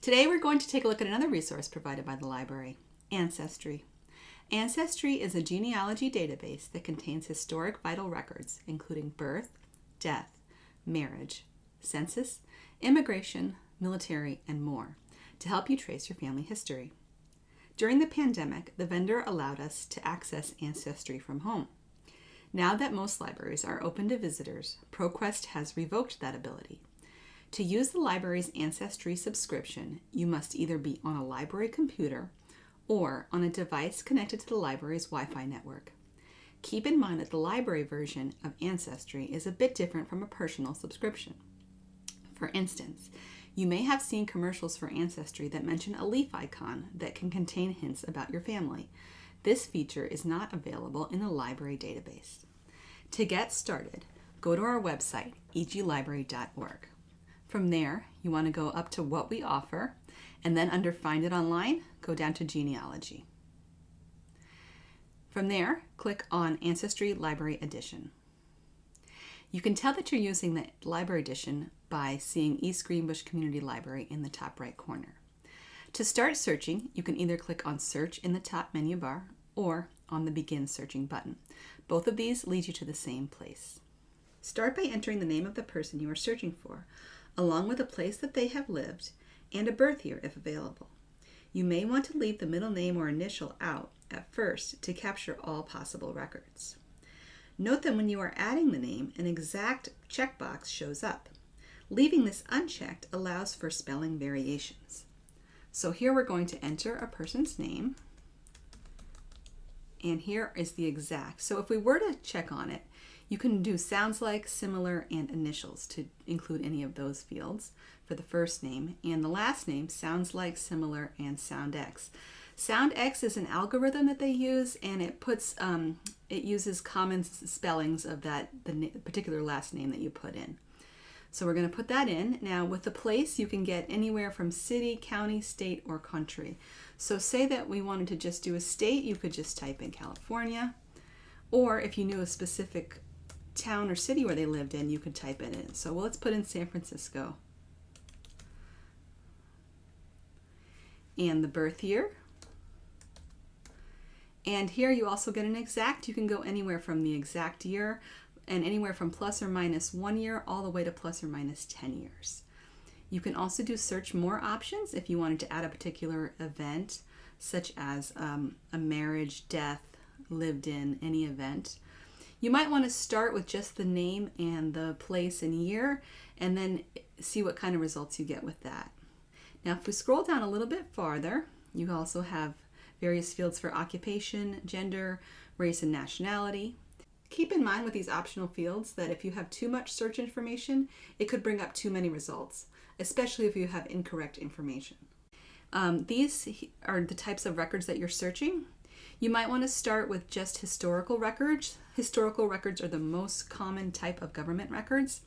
Today we're going to take a look at another resource provided by the library, Ancestry. Ancestry is a genealogy database that contains historic vital records, including birth, death, marriage, census, immigration, military, and more, to help you trace your family history. During the pandemic, the vendor allowed us to access Ancestry from home. Now that most libraries are open to visitors, ProQuest has revoked that ability. To use the library's Ancestry subscription, you must either be on a library computer or on a device connected to the library's Wi-Fi network. Keep in mind that the library version of Ancestry is a bit different from a personal subscription. For instance, you may have seen commercials for Ancestry that mention a leaf icon that can contain hints about your family. This feature is not available in the library database. To get started, go to our website, eglibrary.org. From there, you want to go up to What We Offer, and then under Find It Online, go down to Genealogy. From there, click on Ancestry Library Edition. You can tell that you're using the Library Edition by seeing East Greenbush Community Library in the top right corner. To start searching, you can either click on Search in the top menu bar or on the Begin Searching button. Both of these lead you to the same place. Start by entering the name of the person you are searching for, along with a place that they have lived and a birth year if available. You may want to leave the middle name or initial out at first to capture all possible records. Note that when you are adding the name, an exact checkbox shows up. Leaving this unchecked allows for spelling variations. So here we're going to enter a person's name, and here is the exact. So if we were to check on it, you can do sounds like, similar, and initials to include any of those fields for the first name, and the last name, sounds like, similar, and sound X. Sound X is an algorithm that they use, and it uses common spellings of the particular last name that you put in. So we're going to put that in. Now with the place, you can get anywhere from city, county, state, or country. So say that we wanted to just do a state, you could just type in California, or if you knew a specific town or city where they lived in, you could type it in. So let's put in San Francisco. And the birth year. And here you also get an exact. You can go anywhere from the exact year and anywhere from plus or minus 1 year all the way to plus or minus 10 years. You can also do search more options if you wanted to add a particular event, such as a marriage, death, lived in, any event. You might want to start with just the name and the place and year, and then see what kind of results you get with that. Now, if we scroll down a little bit farther, you also have various fields for occupation, gender, race, and nationality. Keep in mind with these optional fields that if you have too much search information, it could bring up too many results, especially if you have incorrect information. These are the types of records that you're searching. You might want to start with just historical records. Historical records are the most common type of government records.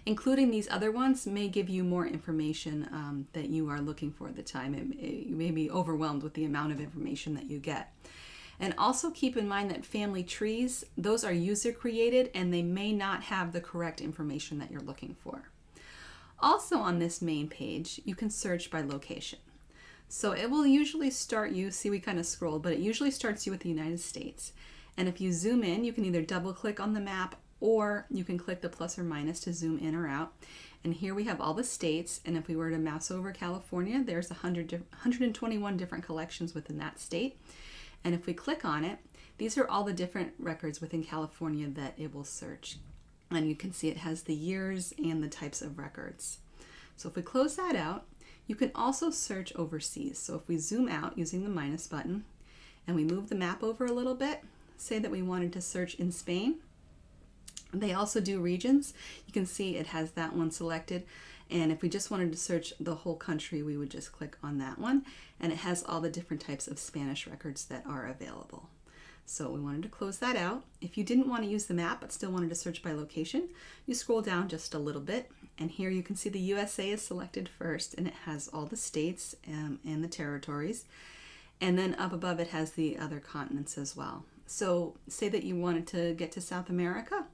Including these other ones may give you more information that you are looking for at the time. You may be overwhelmed with the amount of information that you get. And also keep in mind that family trees, those are user created and they may not have the correct information that you're looking for. Also on this main page, you can search by location. So it will usually start you, see we kind of scrolled, but it usually starts you with the United States. And if you zoom in, you can either double click on the map or you can click the plus or minus to zoom in or out. And here we have all the states, and if we were to mouse over California, there's 121 different collections within that state. And if we click on it, these are all the different records within California that it will search. And you can see it has the years and the types of records. So if we close that out, you can also search overseas. So if we zoom out using the minus button and we move the map over a little bit, say that we wanted to search in Spain. They also do regions. You can see it has that one selected. And if we just wanted to search the whole country, we would just click on that one. And it has all the different types of Spanish records that are available. So we wanted to close that out. If you didn't want to use the map but still wanted to search by location, you scroll down just a little bit. And here you can see the USA is selected first, and it has all the states and the territories. And then up above it has the other continents as well. So say that you wanted to get to South America,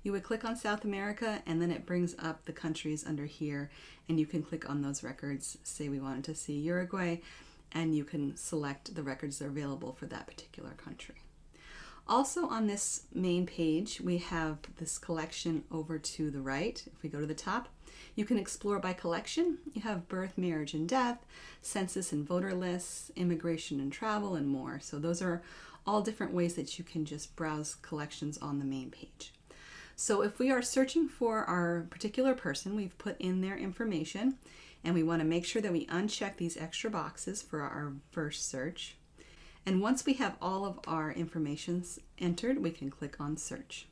you would click on South America, and then it brings up the countries under here, and you can click on those records. Say we wanted to see Uruguay, and you can select the records that are available for that particular country. Also on this main page, we have this collection over to the right. If we go to the top, you can explore by collection. You have birth, marriage, and death, census and voter lists, immigration and travel, and more. So those are all different ways that you can just browse collections on the main page. So if we are searching for our particular person, we've put in their information, and we want to make sure that we uncheck these extra boxes for our first search. And once we have all of our information entered, we can click on search.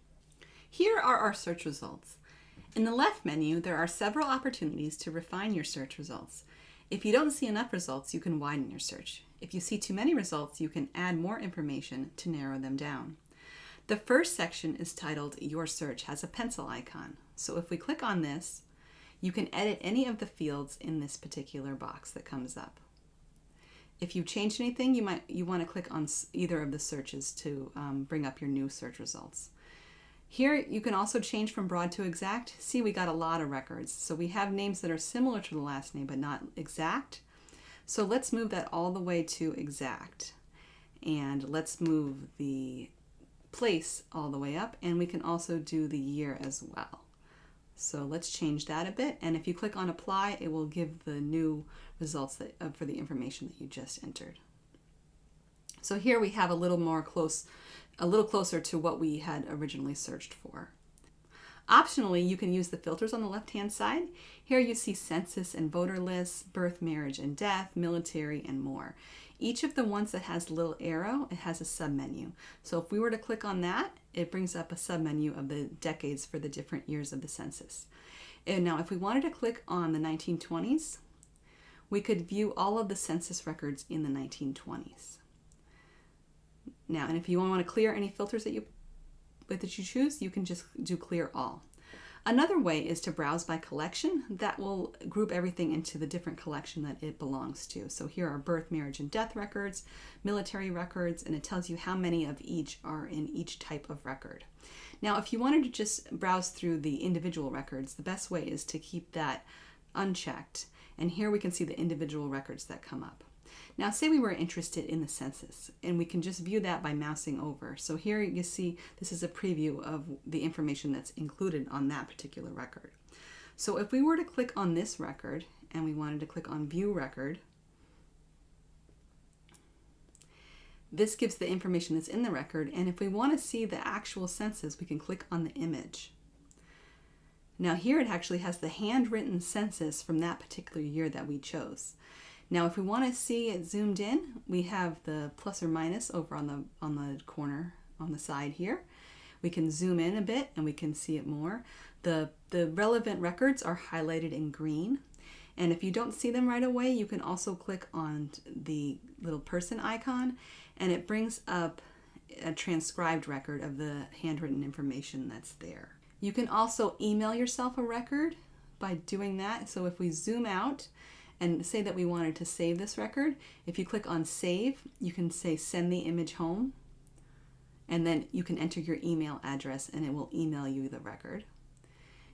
Here are our search results. In the left menu, there are several opportunities to refine your search results. If you don't see enough results, you can widen your search. If you see too many results, you can add more information to narrow them down. The first section is titled Your Search, has a pencil icon. So if we click on this, you can edit any of the fields in this particular box that comes up. If you've changed anything, you want to click on either of the searches to bring up your new search results. Here you can also change from broad to exact. See, we got a lot of records. So we have names that are similar to the last name but not exact. So let's move that all the way to exact. And let's move the place all the way up, and we can also do the year as well. So let's change that a bit, and if you click on apply, it will give the new results for the information that you just entered. So here we have a little closer to what we had originally searched for. Optionally, you can use the filters on the left-hand side. Here you see census and voter lists, birth, marriage, and death, military, and more. Each of the ones that has a little arrow, it has a submenu. So if we were to click on that, it brings up a submenu of the decades for the different years of the census. And now if we wanted to click on the 1920s, we could view all of the census records in the 1920s. Now, and if you want to clear any filters that you choose, you can just do clear all. Another way is to browse by collection. That will group everything into the different collection that it belongs to. So here are birth, marriage, and death records, military records, and it tells you how many of each are in each type of record. Now, if you wanted to just browse through the individual records, the best way is to keep that unchecked. And here we can see the individual records that come up. Now, say we were interested in the census, and we can just view that by mousing over. So here you see this is a preview of the information that's included on that particular record. So if we were to click on this record, and we wanted to click on View Record, this gives the information that's in the record, and if we want to see the actual census, we can click on the image. Now here it actually has the handwritten census from that particular year that we chose. Now, if we want to see it zoomed in, we have the plus or minus over on the corner on the side here. We can zoom in a bit and we can see it more. The relevant records are highlighted in green. And if you don't see them right away, you can also click on the little person icon, and it brings up a transcribed record of the handwritten information that's there. You can also email yourself a record by doing that. So if we zoom out and say that we wanted to save this record, if you click on save, you can say send the image home, and then you can enter your email address and it will email you the record.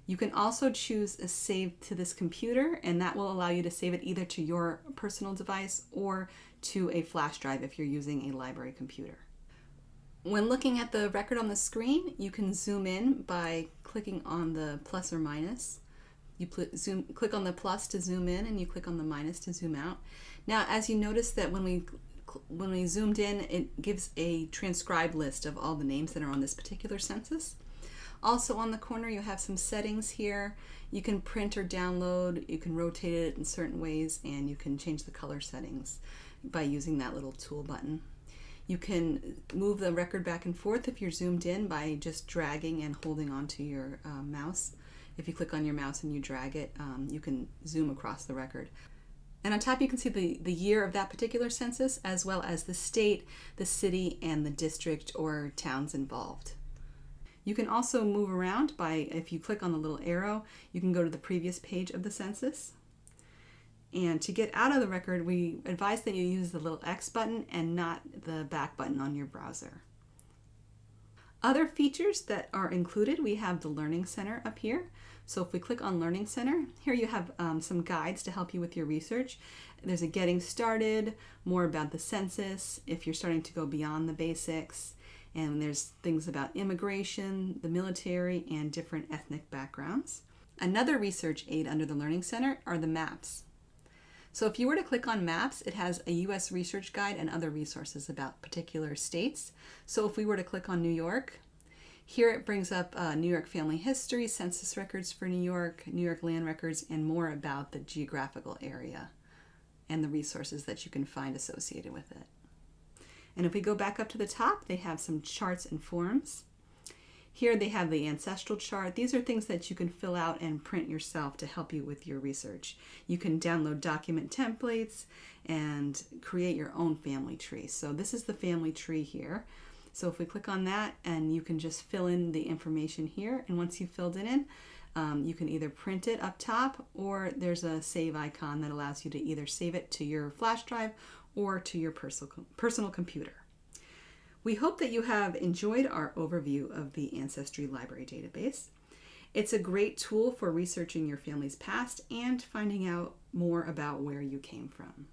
You can also choose a save to this computer, and that will allow you to save it either to your personal device or to a flash drive if you're using a library computer. When looking at the record on the screen, you can zoom in by clicking on the plus or minus. You click on the plus to zoom in, and you click on the minus to zoom out. Now, as you notice that when we zoomed in, it gives a transcribed list of all the names that are on this particular census. Also on the corner, you have some settings here. You can print or download, you can rotate it in certain ways, and you can change the color settings by using that little tool button. You can move the record back and forth if you're zoomed in by just dragging and holding onto your mouse. If you click on your mouse and you drag it, you can zoom across the record. And on top you can see the year of that particular census, as well as the state, the city, and the district or towns involved. You can also move around by, if you click on the little arrow, you can go to the previous page of the census. And to get out of the record, we advise that you use the little X button and not the back button on your browser. Other features that are included, we have the Learning Center up here. So if we click on Learning Center, here you have some guides to help you with your research. There's a Getting Started, more about the census, if you're starting to go beyond the basics, and there's things about immigration, the military, and different ethnic backgrounds. Another research aid under the Learning Center are the maps. So if you were to click on maps, it has a U.S. research guide and other resources about particular states. So if we were to click on New York, here it brings up New York family history, census records for New York land records, and more about the geographical area and the resources that you can find associated with it. And if we go back up to the top, they have some charts and forms. Here they have the ancestral chart. These are things that you can fill out and print yourself to help you with your research. You can download document templates and create your own family tree. So this is the family tree here. So if we click on that, and you can just fill in the information here, and once you've filled it in, you can either print it up top, or there's a save icon that allows you to either save it to your flash drive or to your personal computer. We hope that you have enjoyed our overview of the Ancestry Library Database. It's a great tool for researching your family's past and finding out more about where you came from.